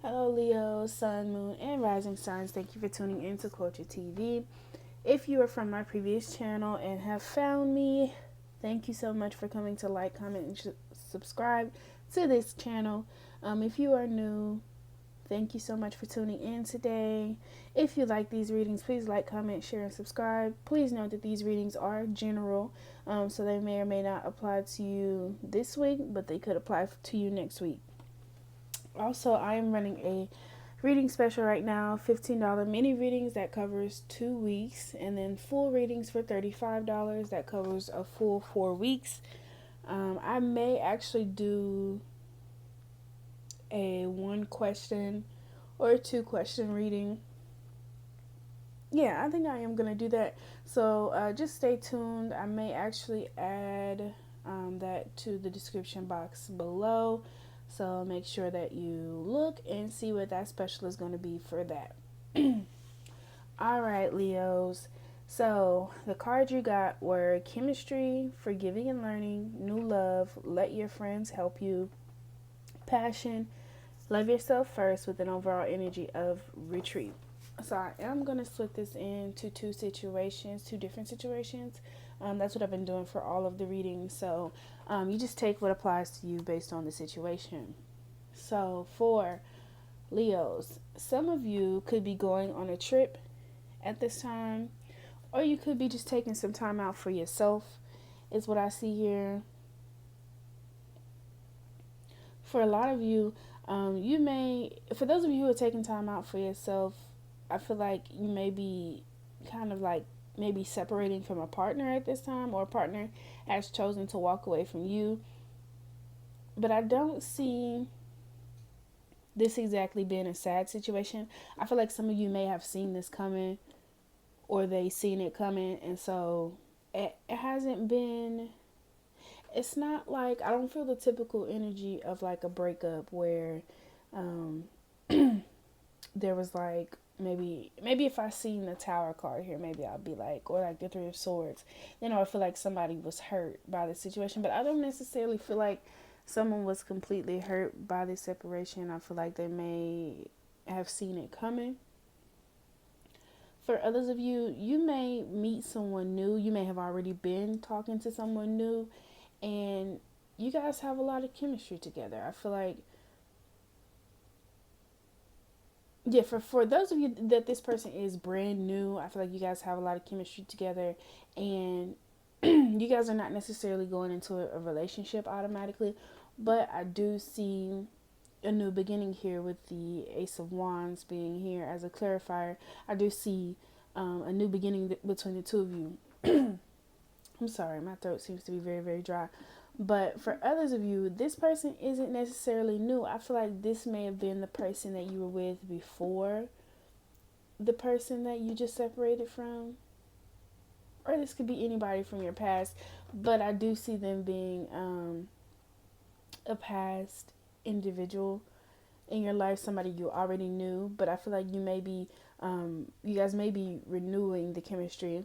Hello, Leo, Sun, Moon, and Rising Signs. Thank you for tuning in to Culture TV. If you are from my previous channel and have found me, thank you so much for coming to like, comment, and subscribe to this channel. If you are new, thank you so much for tuning in today. If you like these readings, please like, comment, share, and subscribe. Please note that these readings are general, so they may or may not apply to you this week, but they could apply to you next week. Also, I am running a reading special right now, $15 mini readings that covers 2 weeks, and then full readings for $35 that covers a full 4 weeks. I may actually do a 1 question or a 2 question reading. Yeah, I think I am going to do that. So just stay tuned. I may actually add that to the description box below. So make sure that you look and see what that special is going to be for that. All right, Leos. So the cards you got were chemistry, forgiving and learning, new love, let your friends help you, passion, love yourself first with an overall energy of retreat. So I am going to split this into two different situations. That's what I've been doing for all of the readings. So you just take what applies to you based on the situation. So for Leos, some of you could be going on a trip at this time, or you could be just taking some time out for yourself, is what I see here. For a lot of you, for those of you who are taking time out for yourself, I feel like you may be kind of like maybe separating from a partner at this time, or a partner has chosen to walk away from you. But I don't see this exactly being a sad situation. I feel like some of you may have seen this coming, or they seen it coming, and so it hasn't been, it's not like, I don't feel the typical energy of like a breakup where um there was like, maybe if I seen the Tower card here, maybe I'll be like, or like the Three of Swords, then I would feel like somebody was hurt by the situation. But I don't necessarily feel like someone was completely hurt by this separation. I feel like they may have seen it coming. For others of you, you may meet someone new. You may have already been talking to someone new, and you guys have a lot of chemistry together. I feel like, yeah, for those of you that this person is brand new, I feel like you guys have a lot of chemistry together, and you guys are not necessarily going into a relationship automatically, but I do see a new beginning here with the Ace of Wands being here as a clarifier. I do see a new beginning between the two of you. I'm sorry, my throat seems to be very, very dry. But for others of you, this person isn't necessarily new. I feel like this may have been the person that you were with before the person that you just separated from. Or this could be anybody from your past. But I do see them being a past individual in your life, somebody you already knew. But I feel like you guys may be renewing the chemistry.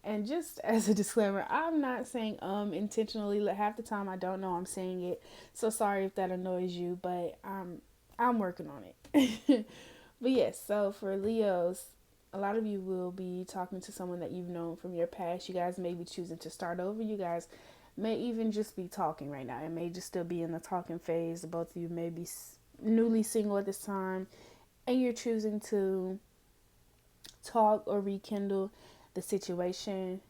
And just as a disclaimer, I'm not saying intentionally. Half the time I don't know I'm saying it. So sorry if that annoys you, but I'm working on it. But yes, so for Leos, a lot of you will be talking to someone that you've known from your past. You guys may be choosing to start over. You guys may even just be talking right now. It may just still be in the talking phase. Both of you may be newly single at this time, and you're choosing to talk or rekindle the situation.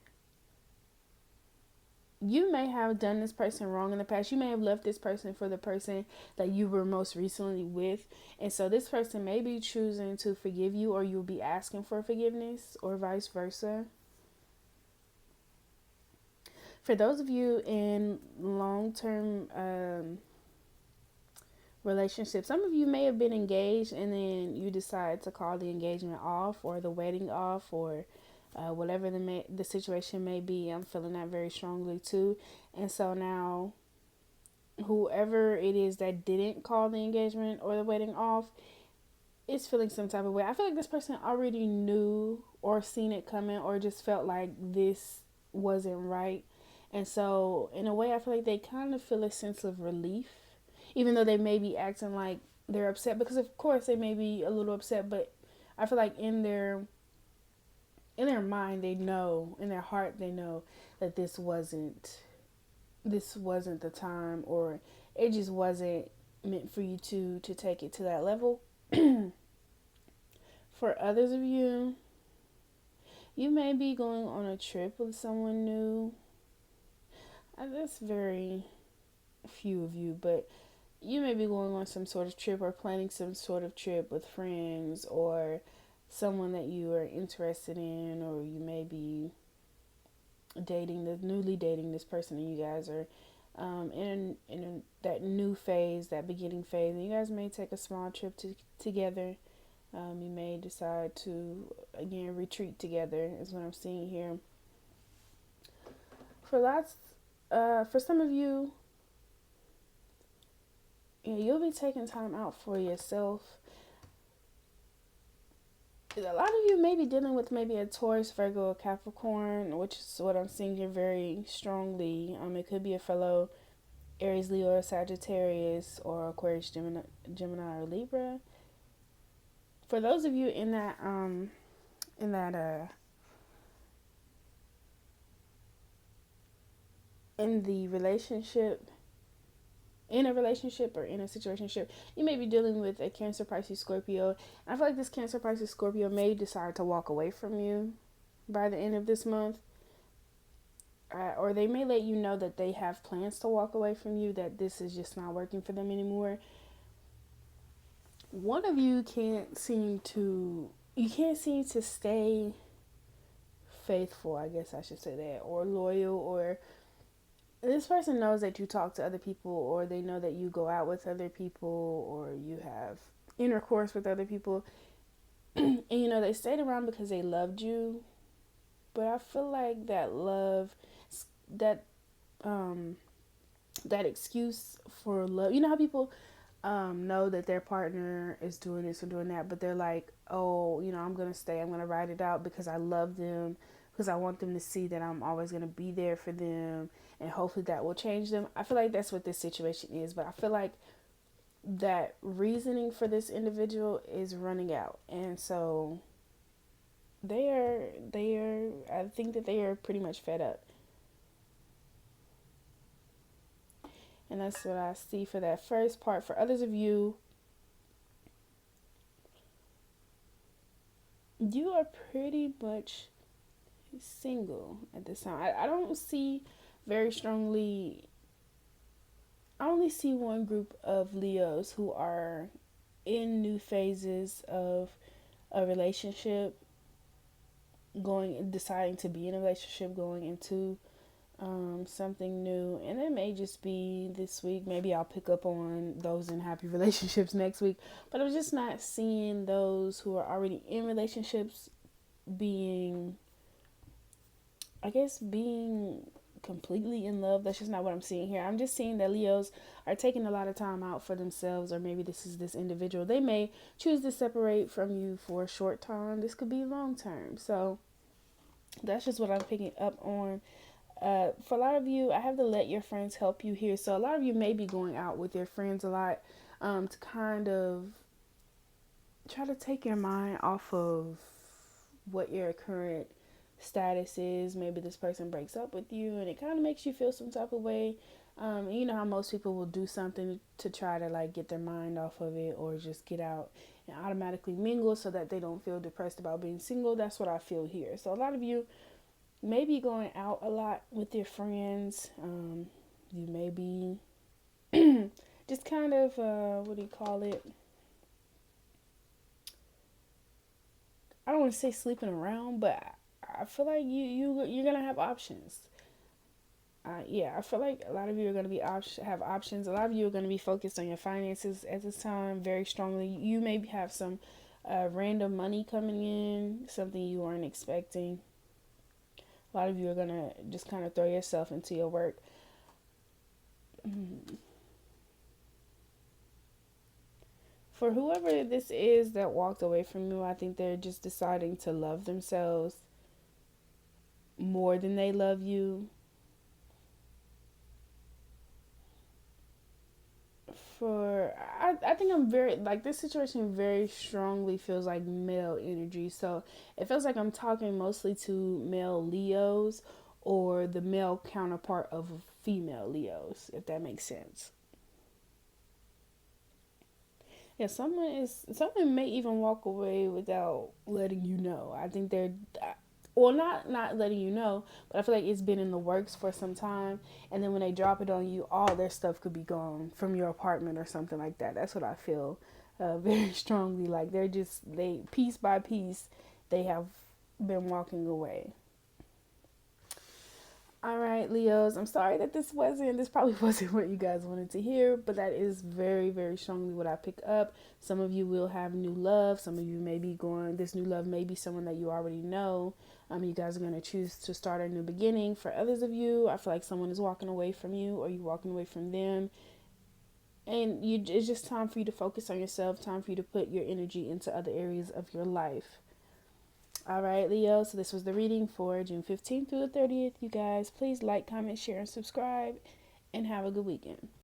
You may have done this person wrong in the past. You may have left this person for the person that you were most recently with. And so this person may be choosing to forgive you, or you'll be asking for forgiveness, or vice versa. For those of you in long-term relationships, some of you may have been engaged and then you decide to call the engagement off, or the wedding off, or whatever the situation may be. I'm feeling that very strongly too. And so now, whoever it is that didn't call the engagement or the wedding off is feeling some type of way. I feel like this person already knew or seen it coming, or just felt like this wasn't right. And so, in a way, I feel like they kind of feel a sense of relief, even though they may be acting like they're upset because of course they may be a little upset, but I feel like in their mind they know, in their heart they know that this wasn't the time, or it just wasn't meant for you to take it to that level. For others of you, you may be going on a trip with someone new. That's very few of you, but you may be going on some sort of trip or planning some sort of trip with friends or someone that you are interested in, or you may be newly dating this person, and you guys are in that new phase, that beginning phase, and you guys may take a small trip together. You may decide to again retreat together, is what I'm seeing here. For some of you, you'll be taking time out for yourself. A lot of you may be dealing with maybe a Taurus, Virgo, or Capricorn, which is what I'm seeing here very strongly. It could be a fellow Aries, Leo, Sagittarius, or Aquarius, Gemini, or Libra. For those of you in that in the relationship, in a relationship or in a situationship, you may be dealing with a Cancer, Pisces, Scorpio. And I feel like this Cancer, Pisces, Scorpio may decide to walk away from you by the end of this month. Or they may let you know that they have plans to walk away from you, that this is just not working for them anymore. One of you can't seem to stay faithful, I guess I should say that, or loyal, or this person knows that you talk to other people, or they know that you go out with other people, or you have intercourse with other people. And they stayed around because they loved you. But I feel like that love, that that excuse for love, how people know that their partner is doing this or doing that, but they're like, oh, I'm gonna stay, I'm gonna ride it out because I love them, because I want them to see that I'm always gonna be there for them, and hopefully that will change them. I feel like that's what this situation is, but I feel like that reasoning for this individual is running out, and so I think that they are pretty much fed up. And that's what I see for that first part. For others of you, you are pretty much single at this time. I don't see very strongly, I only see one group of Leos who are in new phases of a relationship, deciding to be in a relationship, going into something new. And it may just be this week. Maybe I'll pick up on those in happy relationships next week. But I'm just not seeing those who are already in relationships being completely in love. That's just not what I'm seeing here. I'm just seeing that Leos are taking a lot of time out for themselves, or maybe this is this individual. They may choose to separate from you for a short time. This could be long term. So that's just what I'm picking up on. For a lot of you, I have to let your friends help you here. So a lot of you may be going out with your friends a lot, to kind of try to take your mind off of what your current status is. Maybe this person breaks up with you and it kind of makes you feel some type of way. And you know how most people will do something to try to like get their mind off of it, or just get out and automatically mingle so that they don't feel depressed about being single. That's what I feel here. So a lot of you may be going out a lot with your friends. You may be just kind of, what do you call it? I don't want to say sleeping around, but I feel like you're gonna have options. Yeah, I feel like a lot of you are gonna have options. A lot of you are gonna be focused on your finances at this time very strongly. You maybe have some random money coming in, something you weren't expecting. A lot of you are gonna just kind of throw yourself into your work. For whoever this is that walked away from you, I think they're just deciding to love themselves more than they love you. I think I'm very, like, this situation very strongly feels like male energy. So it feels like I'm talking mostly to male Leos or the male counterpart of female Leos, if that makes sense. Yeah, someone may even walk away without letting you know. I think they're, well, not letting you know, but I feel like it's been in the works for some time, and then when they drop it on you, all their stuff could be gone from your apartment or something like that. That's what I feel, very strongly. Like they piece by piece, they have been walking away. All right, Leos. I'm sorry that this probably wasn't what you guys wanted to hear, but that is very, very strongly what I pick up. Some of you will have new love. Some of you may be this new love may be someone that you already know. You guys are going to choose to start a new beginning. For others of you, I feel like someone is walking away from you or you walking away from them. And it's just time for you to focus on yourself, time for you to put your energy into other areas of your life. All right, Leo. So this was the reading for June 15th through the 30th. You guys, please like, comment, share, and subscribe, and have a good weekend.